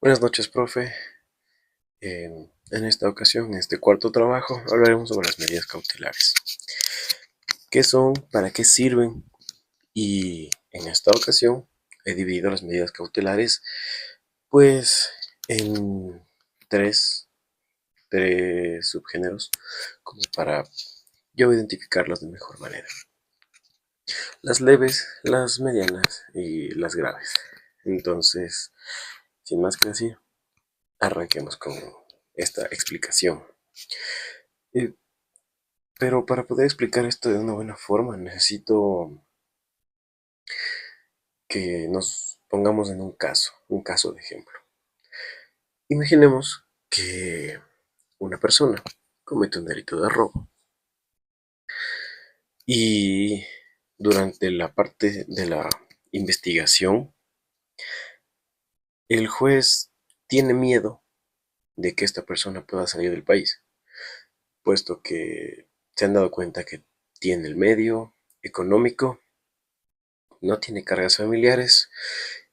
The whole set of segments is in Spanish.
Buenas noches, profe. En esta ocasión, en este cuarto trabajo, hablaremos sobre las medidas cautelares. ¿Qué son? ¿Para qué sirven? Y en esta ocasión he dividido las medidas cautelares, pues, en tres, tres subgéneros, como para yo identificarlas de mejor manera. Las leves, las medianas y las graves. Entonces, sin más que decir, arranquemos con esta explicación. Eh, Pero para poder explicar esto de una buena forma, necesito que nos pongamos en un caso de ejemplo. Imaginemos que una persona comete un delito de robo y durante la parte de la investigación, el juez tiene miedo de que esta persona pueda salir del país, puesto que se han dado cuenta que tiene el medio económico, no tiene cargas familiares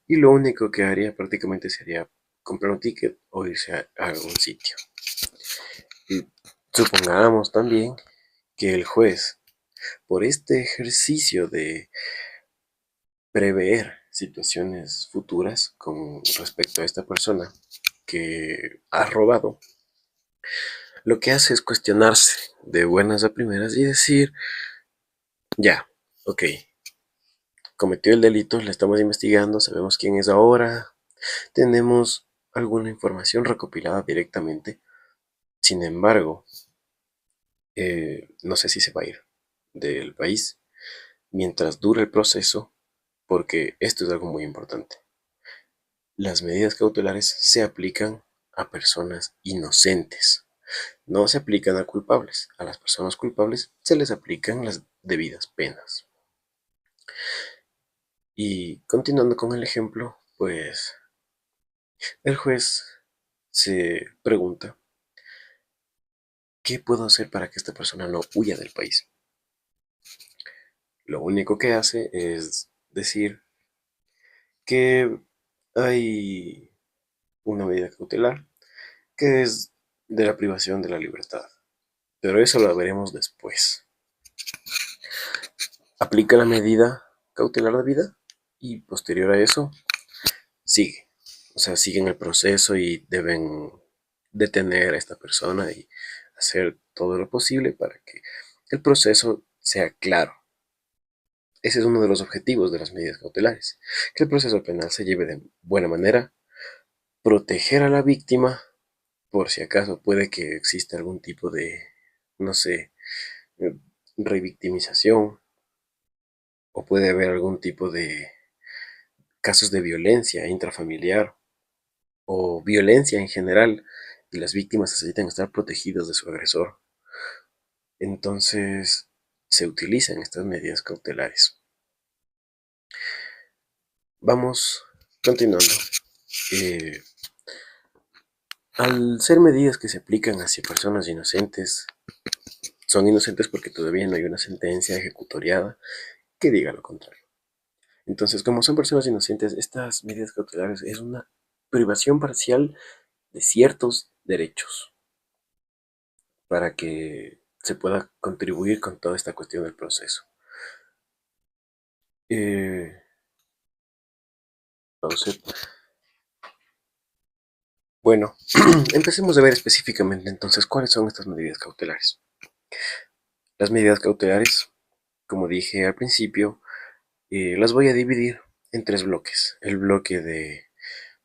y lo único que haría prácticamente sería comprar un ticket o irse a algún sitio. Y supongamos también que el juez, por este ejercicio de prever situaciones futuras con respecto a esta persona que ha robado, lo que hace es cuestionarse de buenas a primeras y decir, ya, ok, cometió el delito, le estamos investigando, sabemos quién es ahora, tenemos alguna información recopilada directamente. Sin embargo, no sé si se va a ir del país mientras dure el proceso, porque esto es algo muy importante. Las medidas cautelares se aplican a personas inocentes, no se aplican a culpables. A las personas culpables se les aplican las debidas penas. Y continuando con el ejemplo, pues el juez se pregunta, ¿qué puedo hacer para que esta persona no huya del país? Lo único que hace es decir que hay una medida cautelar que es de la privación de la libertad, pero eso lo veremos después. Aplica la medida cautelar de vida y posterior a eso sigue. O sea, siguen el proceso y deben detener a esta persona y hacer todo lo posible para que el proceso sea claro. Ese es uno de los objetivos de las medidas cautelares, que el proceso penal se lleve de buena manera, proteger a la víctima por si acaso puede que exista algún tipo de, no sé, eh, revictimización o puede haber algún tipo de casos de violencia intrafamiliar o violencia en general y las víctimas necesitan estar protegidas de su agresor. Entonces se utilizan estas medidas cautelares. Vamos continuando. Eh, Al ser medidas que se aplican hacia personas inocentes, son inocentes porque todavía no hay una sentencia ejecutoriada que diga lo contrario. Entonces, como son personas inocentes, estas medidas cautelares es una privación parcial de ciertos derechos para que se pueda contribuir con toda esta cuestión del proceso. Eh, entonces, bueno, empecemos a ver específicamente entonces cuáles son estas medidas cautelares. Las medidas cautelares, como dije al principio, las voy a dividir en tres bloques. El bloque de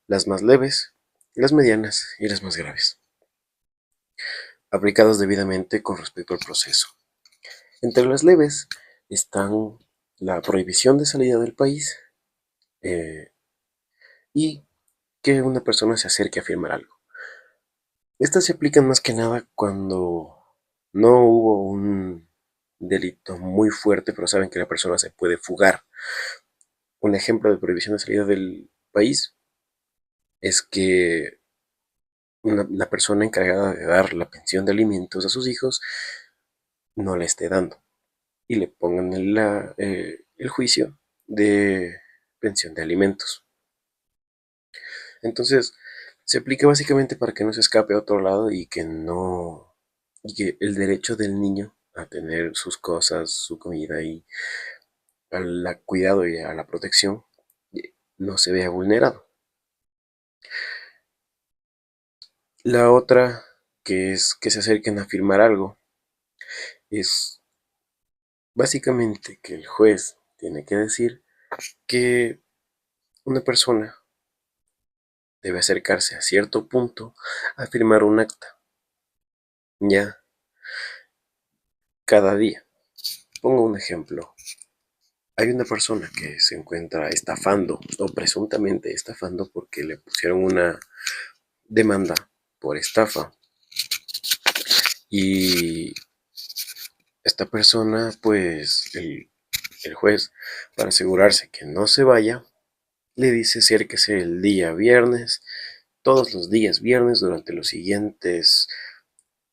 las más leves, las medianas y las más graves, aplicadas debidamente con respecto al proceso. Entre las leves están la prohibición de salida del país eh, y que una persona se acerque a firmar algo. Estas se aplican más que nada cuando no hubo un delito muy fuerte, pero saben que la persona se puede fugar. Un ejemplo de prohibición de salida del país es que la persona encargada de dar la pensión de alimentos a sus hijos no la esté dando y le pongan el juicio de pensión de alimentos. Entonces, Se aplica básicamente para que no se escape a otro lado y que el derecho del niño a tener sus cosas, su comida y al cuidado y a la protección no se vea vulnerado. La otra, que es que se acerquen a firmar algo, es básicamente que el juez tiene que decir que una persona debe acercarse a cierto punto a firmar un acta, ya cada día. Pongo un ejemplo. Hay una persona que se encuentra estafando o presuntamente estafando porque le pusieron una demanda por estafa y esta persona, pues el juez, para asegurarse que no se vaya, le dice acérquese el día viernes, todos los días viernes durante los siguientes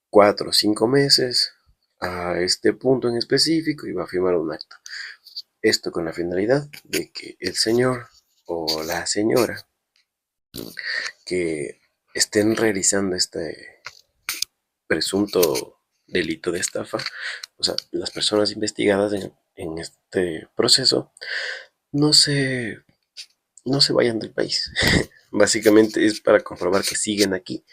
4 o 5 meses a este punto en específico y va a firmar un acta. Esto con la finalidad de que el señor o la señora que estén realizando este presunto delito de estafa, o sea, las personas investigadas en este proceso, no se, no se vayan del país. Básicamente es para comprobar que siguen aquí.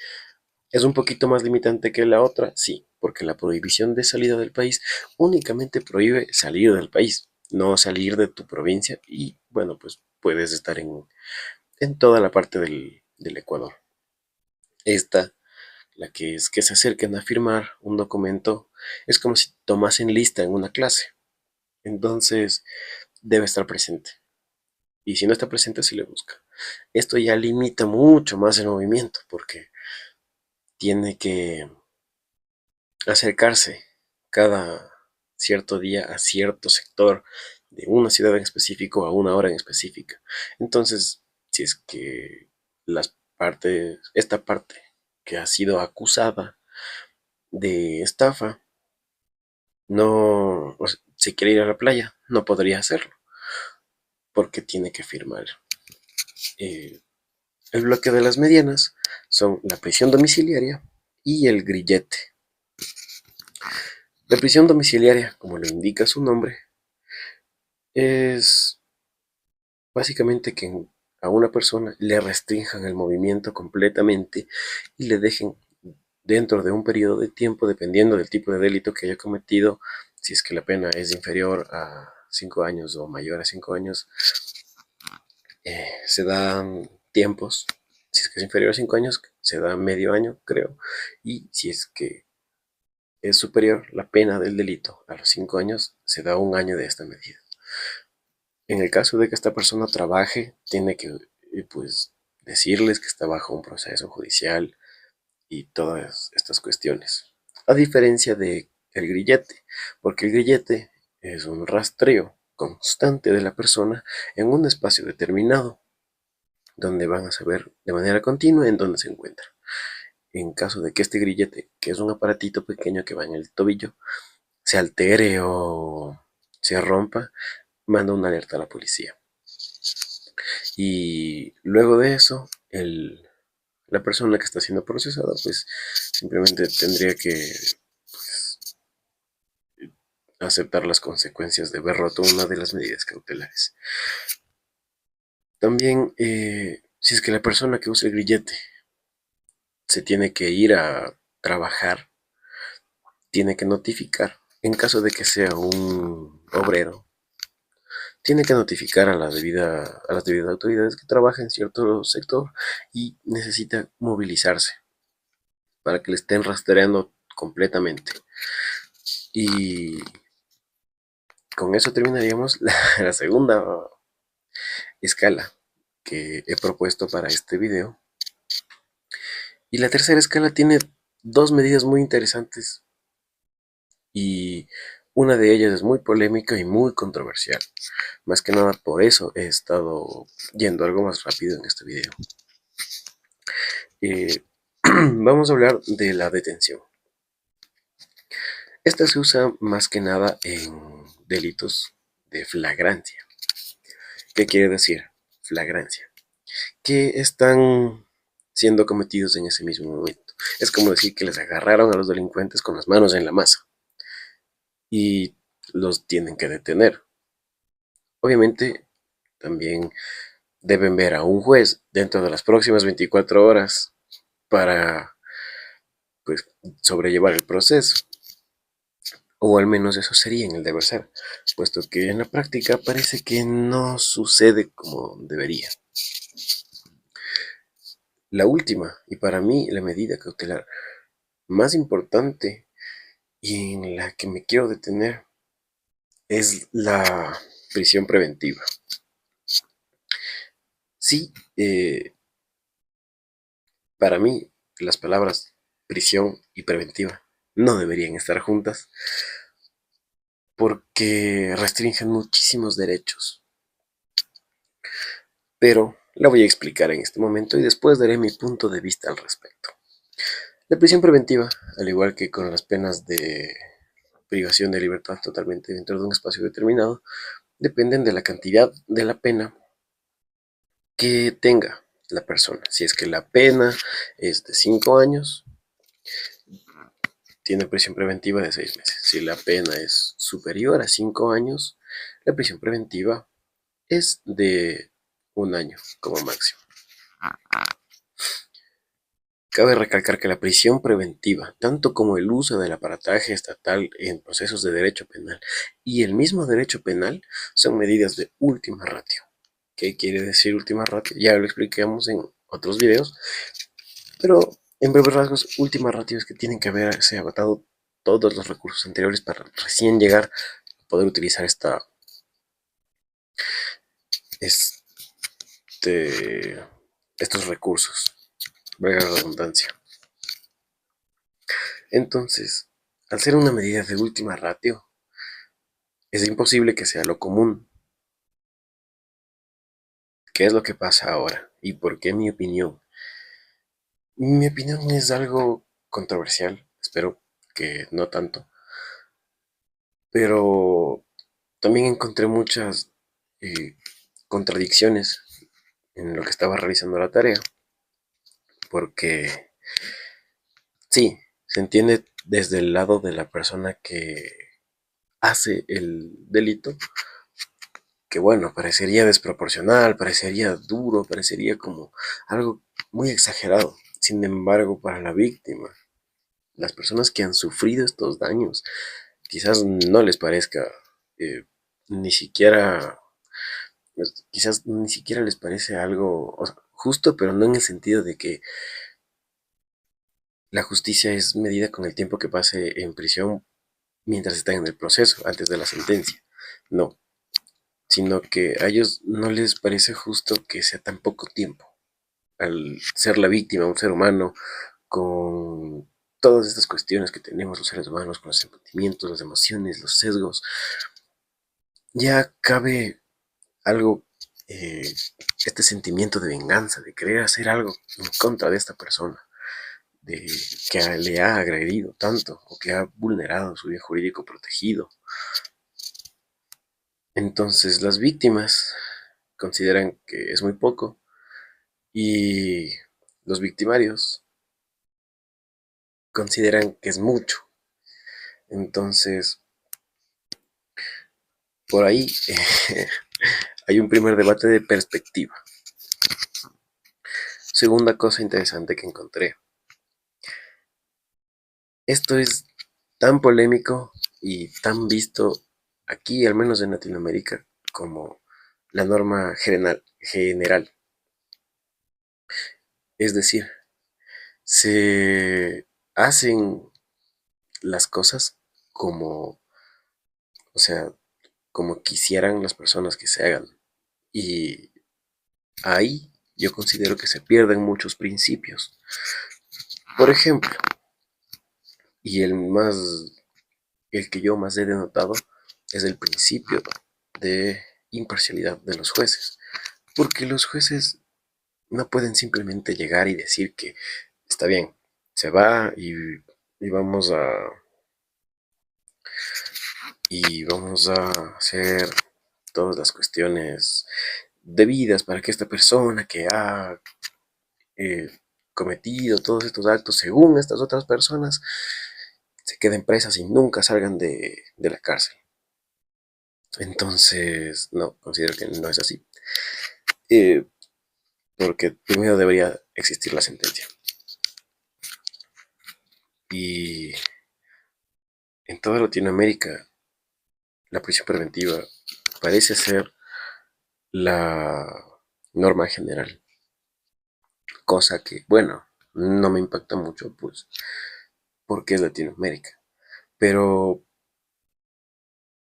¿Es un poquito más limitante que la otra? Sí, porque la prohibición de salida del país únicamente prohíbe salir del país, no salir de tu provincia y bueno, pues puedes estar en toda la parte del Ecuador. Esta, la que es que se acerquen a firmar un documento, es como si tomasen lista en una clase. Entonces, debe estar presente. Y si no está presente, se le busca. Esto ya limita mucho más el movimiento, porque tiene que acercarse cada cierto día a cierto sector de una ciudad en específico a una hora en específica. Entonces, si es que esta parte que ha sido acusada de estafa, no, o sea, si quiere ir a la playa, no podría hacerlo, porque tiene que firmar. Eh, el bloque de las medianas son la prisión domiciliaria y el grillete. La prisión domiciliaria, como lo indica su nombre, es básicamente que a una persona le restrinjan el movimiento completamente y le dejen dentro de un periodo de tiempo, dependiendo del tipo de delito que haya cometido, si es que la pena es inferior a 5 años o mayor a 5 años, se dan tiempos. Si es que es inferior a 5 años, se da medio año, creo. Y si es que es superior la pena del delito a los 5 años, se da un año de esta medida. En el caso de que esta persona trabaje, tiene que pues decirles que está bajo un proceso judicial y todas estas cuestiones. A diferencia de el grillete, porque el grillete es un rastreo constante de la persona en un espacio determinado, donde van a saber de manera continua en dónde se encuentra. En caso de que este grillete, que es un aparatito pequeño que va en el tobillo, se altere o se rompa, manda una alerta a la policía. Y luego de eso, la persona que está siendo procesada, pues simplemente tendría que aceptar las consecuencias de haber roto una de las medidas cautelares. También, si es que la persona que usa el grillete se tiene que ir a trabajar, tiene que notificar. En caso de que sea un obrero, tiene que notificar a las debidas autoridades que trabaja en cierto sector y necesita movilizarse para que le estén rastreando completamente. Y con eso terminaríamos la segunda escala que he propuesto para este video. Y la tercera escala tiene dos medidas muy interesantes y una de ellas es muy polémica y muy controversial. Más que nada por eso he estado yendo algo más rápido en este video. Vamos a hablar de la detención. Esta se usa más que nada en delitos de flagrancia. ¿Qué quiere decir flagrancia? Que están siendo cometidos en ese mismo momento. Es como decir que les agarraron a los delincuentes con las manos en la masa y los tienen que detener. Obviamente, también deben ver a un juez dentro de las próximas 24 horas para, pues, sobrellevar el proceso. O al menos eso sería en el deber ser, puesto que en la práctica parece que no sucede como debería. La última, y para mí la medida cautelar más importante y en la que me quiero detener, es la prisión preventiva. Sí, para mí las palabras prisión y preventiva no deberían estar juntas porque restringen muchísimos derechos. Pero la voy a explicar en este momento y después daré mi punto de vista al respecto. La prisión preventiva, al igual que con las penas de privación de libertad totalmente dentro de un espacio determinado, dependen de la cantidad de la pena que tenga la persona. Si es que la pena es de 5 años, tiene prisión preventiva de 6 meses. Si la pena es superior a 5 años, la prisión preventiva es de 1 año como máximo. Cabe recalcar que la prisión preventiva, tanto como el uso del aparataje estatal en procesos de derecho penal y el mismo derecho penal, son medidas de última ratio. ¿Qué quiere decir última ratio? Ya lo explicamos en otros videos, pero en breves rasgos, última ratio es que tienen que haberse agotado todos los recursos anteriores para recién llegar a poder utilizar este, estos recursos, valga la redundancia. Entonces, al ser una medida de última ratio, es imposible que sea lo común. ¿Qué es lo que pasa ahora? ¿Y por qué mi opinión? Mi opinión es algo controversial, espero que no tanto, pero también encontré muchas eh, contradicciones en lo que estaba realizando la tarea, porque sí, se entiende desde el lado de la persona que hace el delito, que bueno, parecería desproporcional, parecería duro, parecería como algo muy exagerado. Sin embargo, para la víctima, las personas que han sufrido estos daños, quizás no les parezca eh, ni siquiera, quizás ni siquiera les parece algo, o sea, justo, pero no en el sentido de que la justicia es medida con el tiempo que pase en prisión mientras están en el proceso, antes de la sentencia. No, sino que a ellos no les parece justo que sea tan poco tiempo. Al ser la víctima, un ser humano, con todas estas cuestiones que tenemos los seres humanos, con los sentimientos, las emociones, los sesgos, ya cabe algo, eh, este sentimiento de venganza, de querer hacer algo en contra de esta persona, de que le ha agredido tanto o que ha vulnerado su bien jurídico protegido. Entonces las víctimas consideran que es muy poco y los victimarios consideran que es mucho. Entonces, por ahí hay un primer debate de perspectiva. Segunda cosa interesante que encontré. Esto es tan polémico y tan visto aquí, al menos en Latinoamérica, como la norma general. Es decir, se hacen las cosas como, o sea, como quisieran las personas que se hagan. Y ahí yo considero que se pierden muchos principios. Por ejemplo, y el que yo más he denotado es el principio de imparcialidad de los jueces. Porque los jueces no pueden simplemente llegar y decir que está bien, se va y vamos a hacer todas las cuestiones debidas para que esta persona que ha eh, cometido todos estos actos según estas otras personas, se queden presas y nunca salgan de la cárcel. Entonces, no, considero que no es así. Porque primero debería existir la sentencia. Y en toda Latinoamérica, la prisión preventiva parece ser la norma general. Cosa que, bueno, no me impacta mucho, pues, porque es Latinoamérica. Pero,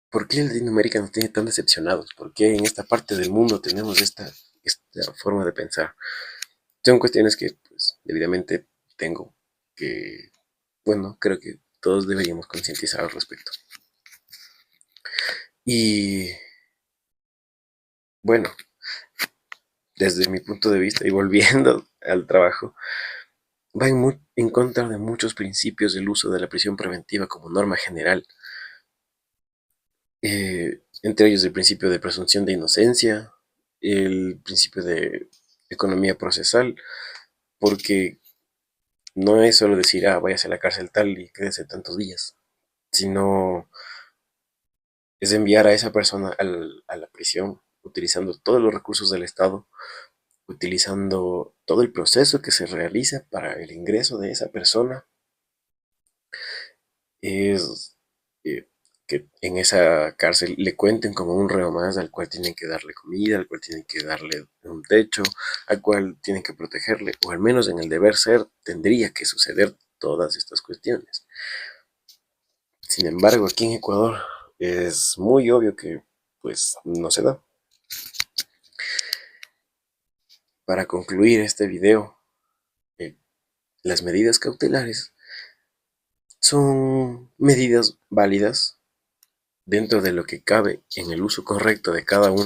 ¿por qué Latinoamérica nos tiene tan decepcionados? ¿Por qué en esta parte del mundo tenemos esta forma de pensar? Son cuestiones que, pues, debidamente tengo que, bueno, creo que todos deberíamos concientizar al respecto. Y, bueno, desde mi punto de vista y volviendo al trabajo, va en contra de muchos principios del uso de la prisión preventiva como norma general, entre ellos el principio de presunción de inocencia, el principio de economía procesal, porque no es solo decir, váyase a la cárcel tal y quédese tantos días, sino es enviar a esa persona a la prisión utilizando todos los recursos del Estado, utilizando todo el proceso que se realiza para el ingreso de esa persona. Es que en esa cárcel le cuenten como un reo más al cual tienen que darle comida, al cual tienen que darle un techo, al cual tienen que protegerle, o al menos en el deber ser tendría que suceder todas estas cuestiones. Sin embargo, aquí en Ecuador es muy obvio que pues no se da. Para concluir este video, las medidas cautelares son medidas válidas dentro de lo que cabe en el uso correcto de cada uno